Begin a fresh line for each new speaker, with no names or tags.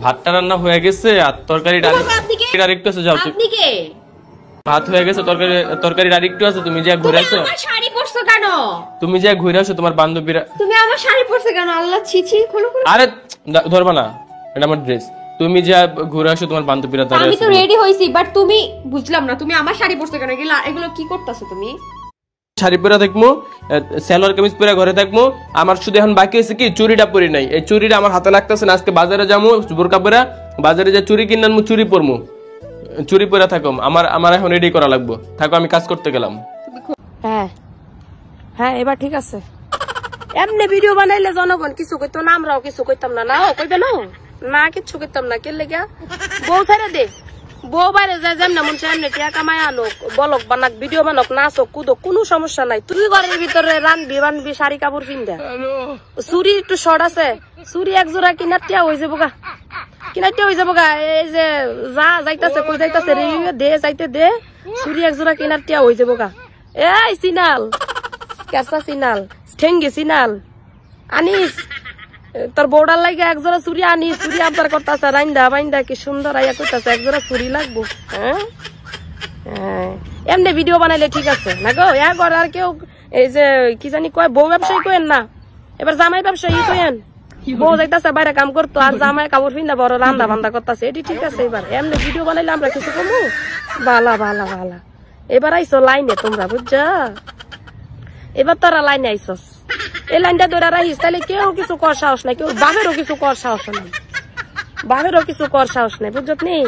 ভাতটা রান্না হয়ে গেছে আর তরকারিটা আরেকটু আছে। যাও
আপনি কে?
ভাত হয়ে গেছে, তরকারি আরেকটু আছে। তুমি যা ঘুরে আসো।
আমার শাড়ি পরছো কেন?
তুমি যা ঘুরে আসো তোমার বান্ধবীরা।
তুমি আমার শাড়ি পরছো কেন? আল্লাহ ছি ছি, খোলো খোলো।
আরে ধরবা না, এটা আমার ড্রেস। তুমি যা ঘুরে আসো তোমার বান্ধবীরা দাঁড়িয়ে আছে।
আমি তো রেডি হইছি, বাট তুমি বুঝলাম না তুমি আমার শাড়ি পরছো কেন? এগুলো কি করতেছো তুমি?
শাড়ি পরে থাকবো, সালোয়ার কামিজ পরে ঘরে থাকবো। আমার শুধু এখন বাকি আছে কি চুরিটা পরি নাই। এই চুরিটা আমার হাতে লাগতেছে না। আজকে বাজারে যাবো, বোরকা পরে বাজারে যা চুরি কিনে আনবো, চুরি পরমু, চুরি পরে থাকো। আমার এখন রেডি করা লাগবো। থাকো, আমি কাজ করতে গেলাম।
হ্যাঁ হ্যাঁ, এবার ঠিক আছে। এমনি ভিডিও বানাইলে জনগণ কিছু কইতো না, আমরাও কিছু কইতাম না। না কইবে না কিচ্ছু কইতাম না। কে লেগা বউ ছেড়ে দে, বউ বাইরে যায় যেমন মন চায় এমনি টিয়া কামাই আনুক, বলক বানাক, ভিডিও বানাক, নাচক কুদক, কোনো সমস্যা নাই। তুই ঘরের ভিতরে রানবি শাড়ি কাপড় পিন্ধা। চুরি একটু শর্ট আছে, চুরি এক জোড়া কিনারটিয়া হয়ে যাবো গা, এই যে যা যাইতাছে কই যাইতাছে রে দে, যাইতে দে। চুরি এক জোড়া কিনারটিয়া হয়ে যাবো গা। এই সিনাল, কেসা সিনাল, ঠেঙ্গে সিনাল আনিস, তোর বউডার লাগে এক জোড়া চুরি আনিস। চুরি আবদার করতেছে, রাইন্দা বাইন্দা কি সুন্দর আইয়া কইতাছে এক জোড়া চুরি লাগবো। হ্যাঁ এমনি ভিডিও বানাইলে ঠিক আছে না গো। ইয়া করে আর কেউ এই যে কি জানি কয় বউ ব্যবসায়ী কইেন না, এবার জামাই ব্যবসায়ী কইেন। বউ যাইতাছে বাইরে কাম করতো আর জামাই কাপড় পিন্দা বড় রান্দা বান্দা করতেছে, এটি ঠিক আছে। এবার এমনি ভিডিও বানাইলে আমরা কিছু কমু। বালা বালা বালা, এবার আইসো লাইনে তোমরা, বুঝছা? এবার তোরা লাইনে আইসস, এই লাইনটা ধরে রাখিস, তাহলে কেউ কিছু কর সাহস নাই, কেউ বাপেরও কিছু কর সাহস নাই, বুঝত নেই।